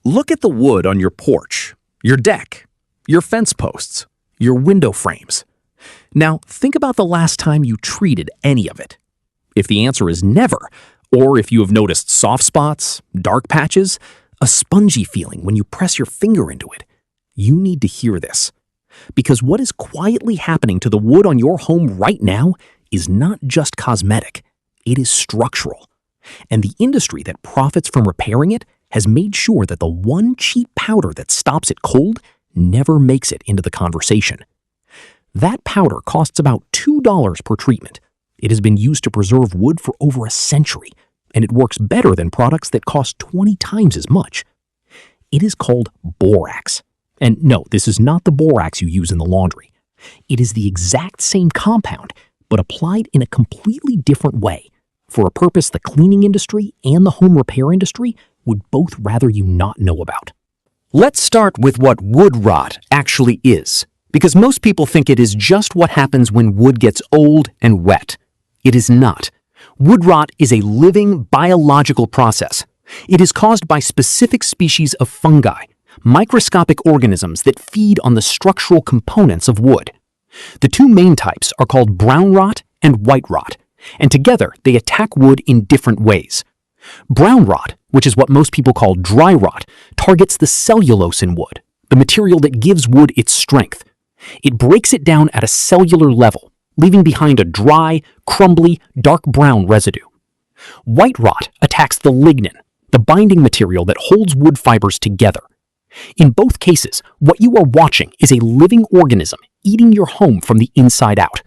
Look at the wood on your porch, your deck, your fence posts, your window frames. Now, think about the last time you treated any of it. If the answer is never, or if you have noticed soft spots, dark patches, a spongy feeling when you press your finger into it, you need to hear this. Because what is quietly happening to the wood on your home right now is not just cosmetic, it is structural. And the industry that profits from repairing it has made sure that the one cheap powder that stops it cold never makes it into the conversation. That powder costs about $2 per treatment. It has been used to preserve wood for over a century, and it works better than products that cost 20 times as much. It is called borax. And no, this is not the borax you use in the laundry. It is the exact same compound, but applied in a completely different way, for a purpose the cleaning industry and the home repair industry would both rather you not know about. Let's start with what wood rot actually is, because most people think it is just what happens when wood gets old and wet. It is not. Wood rot is a living biological process. It is caused by specific species of fungi, microscopic organisms that feed on the structural components of wood. The two main types are called brown rot and white rot, and together they attack wood in different ways. Brown rot, which is what most people call dry rot, targets the cellulose in wood, the material that gives wood its strength. It breaks it down at a cellular level, leaving behind a dry, crumbly, dark brown residue. White rot attacks the lignin, the binding material that holds wood fibers together. In both cases, what you are watching is a living organism eating your home from the inside out.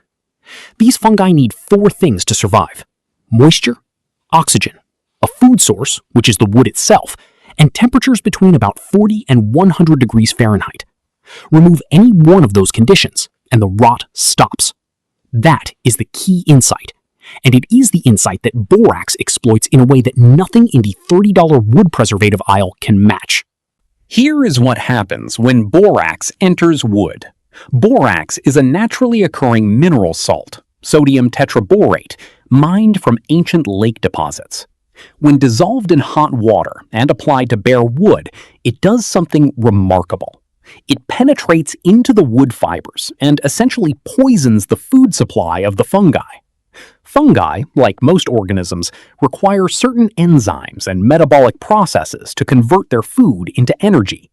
These fungi need 4 things to survive: moisture, oxygen, a food source, which is the wood itself, and temperatures between about 40 and 100 degrees Fahrenheit. Remove any one of those conditions, and the rot stops. That is the key insight, and it is the insight that borax exploits in a way that nothing in the $30 wood preservative aisle can match. Here is what happens when borax enters wood. Borax is a naturally occurring mineral salt, sodium tetraborate, mined from ancient lake deposits. When dissolved in hot water and applied to bare wood, it does something remarkable. It penetrates into the wood fibers and essentially poisons the food supply of the fungi. Fungi, like most organisms, require certain enzymes and metabolic processes to convert their food into energy.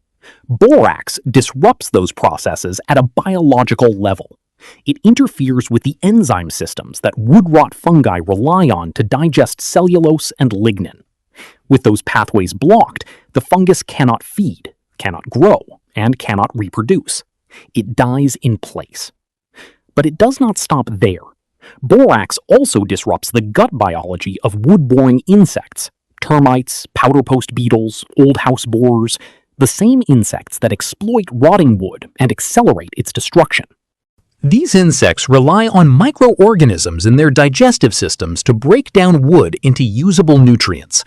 Borax disrupts those processes at a biological level. It interferes with the enzyme systems that wood rot fungi rely on to digest cellulose and lignin. With those pathways blocked, the fungus cannot feed, cannot grow, and cannot reproduce. It dies in place. But it does not stop there. Borax also disrupts the gut biology of wood-boring insects, termites, powder post beetles, old house borers, the same insects that exploit rotting wood and accelerate its destruction. These insects rely on microorganisms in their digestive systems to break down wood into usable nutrients.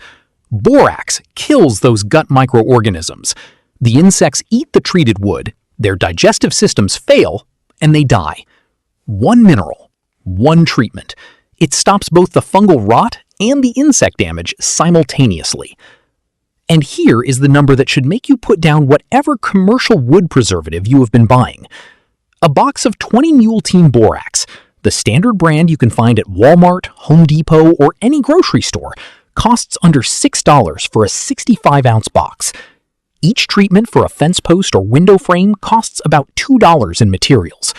Borax kills those gut microorganisms. The insects eat the treated wood, their digestive systems fail, and they die. One mineral, one treatment. It stops both the fungal rot and the insect damage simultaneously. And here is the number that should make you put down whatever commercial wood preservative you have been buying. A box of 20 Mule Team Borax, the standard brand you can find at Walmart, Home Depot, or any grocery store, costs under $6 for a 65-ounce box. Each treatment for a fence post or window frame costs about $2 in materials.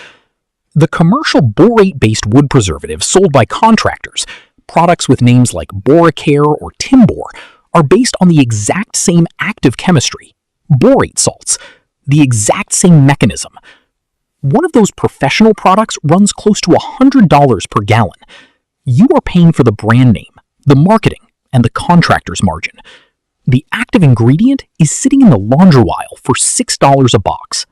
The commercial borate-based wood preservatives sold by contractors, products with names like Boracare or Timbor, are based on the exact same active chemistry, borate salts, the exact same mechanism. One of those professional products runs close to $100 per gallon. You are paying for the brand name, the marketing, and the contractor's margin. The active ingredient is sitting in the laundry aisle for $6 a box.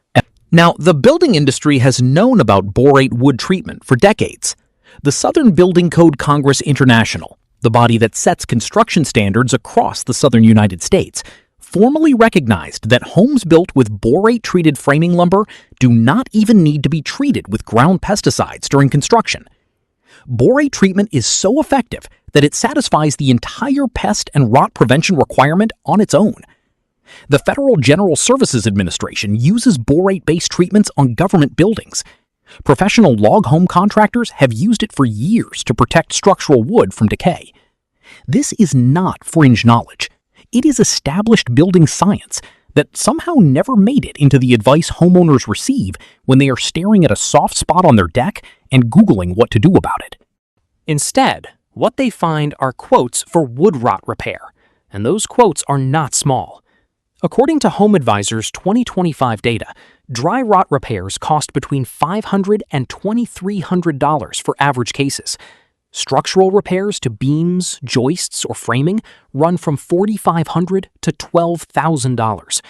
Now, the building industry has known about borate wood treatment for decades. The Southern Building Code Congress International, the body that sets construction standards across the southern United States, formally recognized that homes built with borate-treated framing lumber do not even need to be treated with ground pesticides during construction. Borate treatment is so effective that it satisfies the entire pest and rot prevention requirement on its own. The Federal General Services Administration uses borate-based treatments on government buildings. Professional log home contractors have used it for years to protect structural wood from decay. This is not fringe knowledge. It is established building science that somehow never made it into the advice homeowners receive when they are staring at a soft spot on their deck and Googling what to do about it. Instead, what they find are quotes for wood rot repair, and those quotes are not small. According to Home Advisor's 2025 data, dry rot repairs cost between $500 and $2,300 for average cases. Structural repairs to beams, joists, or framing run from $4,500 to $12,000.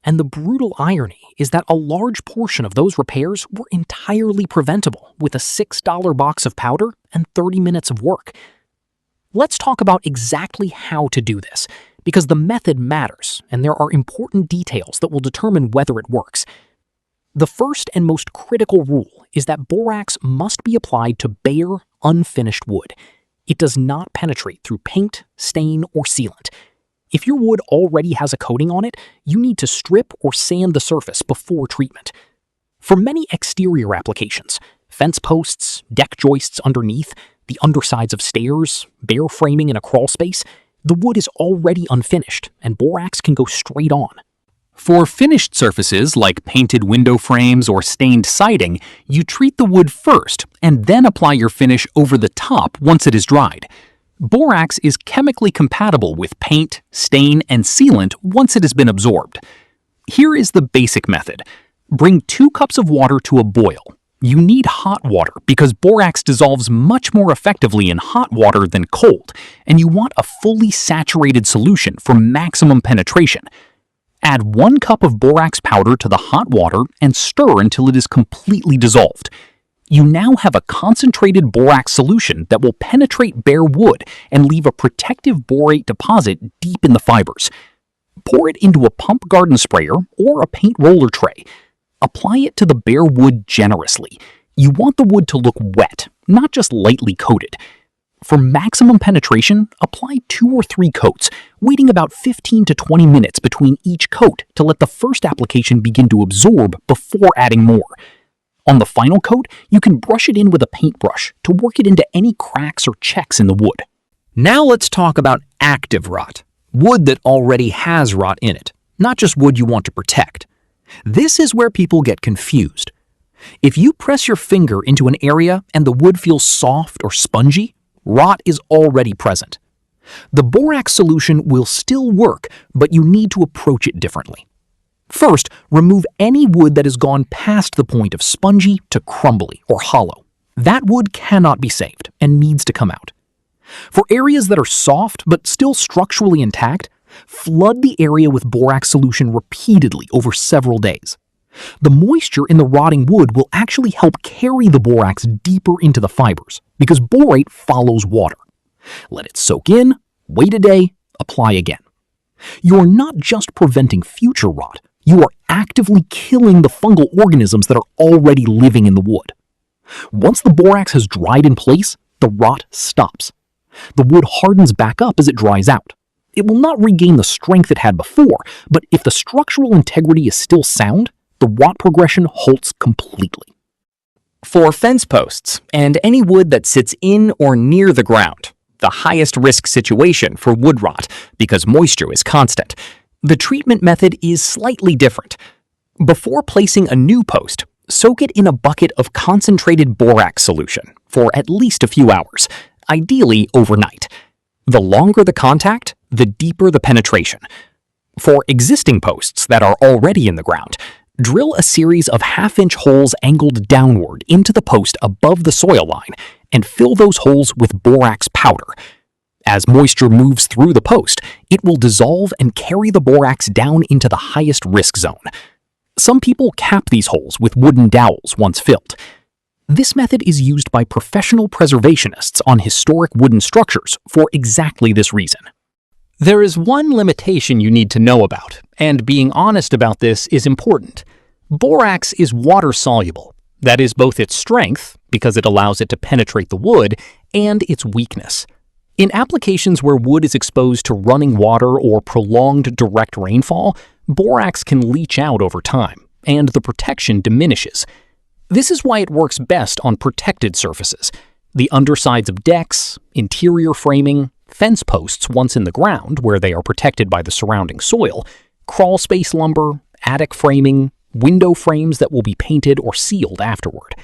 And the brutal irony is that a large portion of those repairs were entirely preventable with a $6 box of powder and 30 minutes of work. Let's talk about exactly how to do this, because the method matters and there are important details that will determine whether it works. The first and most critical rule is that borax must be applied to bare, unfinished wood. It does not penetrate through paint, stain, or sealant. If your wood already has a coating on it, you need to strip or sand the surface before treatment. For many exterior applications, fence posts, deck joists underneath, the undersides of stairs, bare framing in a crawl space, the wood is already unfinished and borax can go straight on. For finished surfaces like painted window frames or stained siding, you treat the wood first and then apply your finish over the top once it is dried. Borax is chemically compatible with paint, stain, and sealant once it has been absorbed. Here is the basic method. Bring 2 cups of water to a boil. You need hot water because borax dissolves much more effectively in hot water than cold, and you want a fully saturated solution for maximum penetration. Add 1 cup of borax powder to the hot water and stir until it is completely dissolved. You now have a concentrated borax solution that will penetrate bare wood and leave a protective borate deposit deep in the fibers. Pour it into a pump garden sprayer or a paint roller tray. Apply it to the bare wood generously. You want the wood to look wet, not just lightly coated. For maximum penetration, apply 2 or 3 coats, waiting about 15 to 20 minutes between each coat to let the first application begin to absorb before adding more. On the final coat, you can brush it in with a paintbrush to work it into any cracks or checks in the wood. Now let's talk about active rot, wood that already has rot in it, not just wood you want to protect. This is where people get confused. If you press your finger into an area and the wood feels soft or spongy, rot is already present. The borax solution will still work, but you need to approach it differently. First, remove any wood that has gone past the point of spongy to crumbly or hollow. That wood cannot be saved and needs to come out. For areas that are soft but still structurally intact, flood the area with borax solution repeatedly over several days. The moisture in the rotting wood will actually help carry the borax deeper into the fibers because borate follows water. Let it soak in, wait a day, apply again. You're not just preventing future rot, you are actively killing the fungal organisms that are already living in the wood. Once the borax has dried in place, the rot stops. The wood hardens back up as it dries out. It will not regain the strength it had before, but if the structural integrity is still sound, the rot progression halts completely. For fence posts and any wood that sits in or near the ground, the highest risk situation for wood rot because moisture is constant, the treatment method is slightly different. Before placing a new post, soak it in a bucket of concentrated borax solution for at least a few hours, ideally overnight. The longer the contact, the deeper the penetration. For existing posts that are already in the ground, drill a series of half-inch holes angled downward into the post above the soil line and fill those holes with borax powder. As moisture moves through the post, it will dissolve and carry the borax down into the highest risk zone. Some people cap these holes with wooden dowels once filled. This method is used by professional preservationists on historic wooden structures for exactly this reason. There is one limitation you need to know about, and being honest about this is important. Borax is water-soluble. That is both its strength, because it allows it to penetrate the wood, and its weakness. In applications where wood is exposed to running water or prolonged direct rainfall, borax can leach out over time, and the protection diminishes. This is why it works best on protected surfaces. The undersides of decks, interior framing, fence posts once in the ground where they are protected by the surrounding soil, crawl space lumber, attic framing, window frames that will be painted or sealed afterward.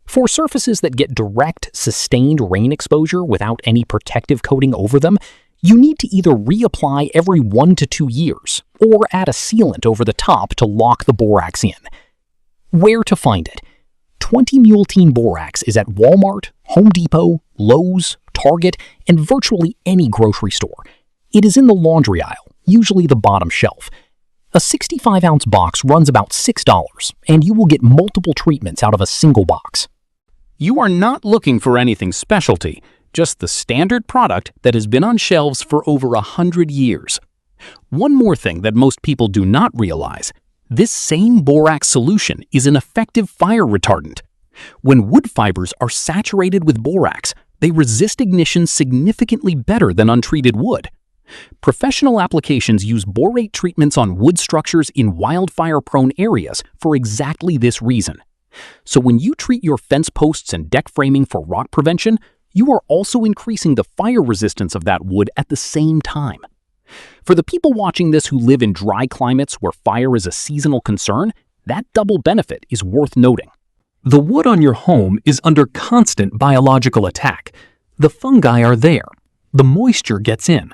For surfaces that get direct, sustained rain exposure without any protective coating over them, you need to either reapply every 1 to 2 years or add a sealant over the top to lock the borax in. Where to find it? 20-multene borax is at Walmart, Home Depot, Lowe's, Target, and virtually any grocery store. It is in the laundry aisle, usually the bottom shelf. A 65-ounce box runs about $6, and you will get multiple treatments out of a single box. You are not looking for anything specialty, just the standard product that has been on shelves for over 100 years. One more thing that most people do not realize: this same borax solution is an effective fire retardant. When wood fibers are saturated with borax, they resist ignition significantly better than untreated wood. Professional applications use borate treatments on wood structures in wildfire-prone areas for exactly this reason. So when you treat your fence posts and deck framing for rot prevention, you are also increasing the fire resistance of that wood at the same time. For the people watching this who live in dry climates where fire is a seasonal concern, that double benefit is worth noting. The wood on your home is under constant biological attack. The fungi are there. The moisture gets in.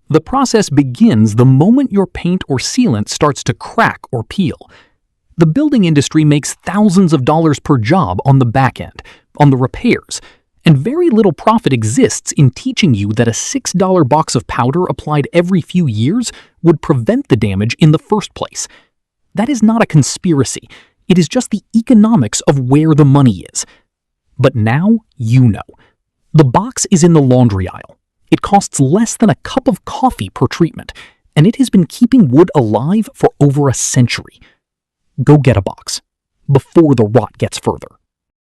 The process begins the moment your paint or sealant starts to crack or peel. The building industry makes thousands of dollars per job on the back end, on the repairs, and very little profit exists in teaching you that a $6 box of powder applied every few years would prevent the damage in the first place. That is not a conspiracy. It is just the economics of where the money is. But now you know. The box is in the laundry aisle. It costs less than a cup of coffee per treatment, and it has been keeping wood alive for over a century. Go get a box before the rot gets further.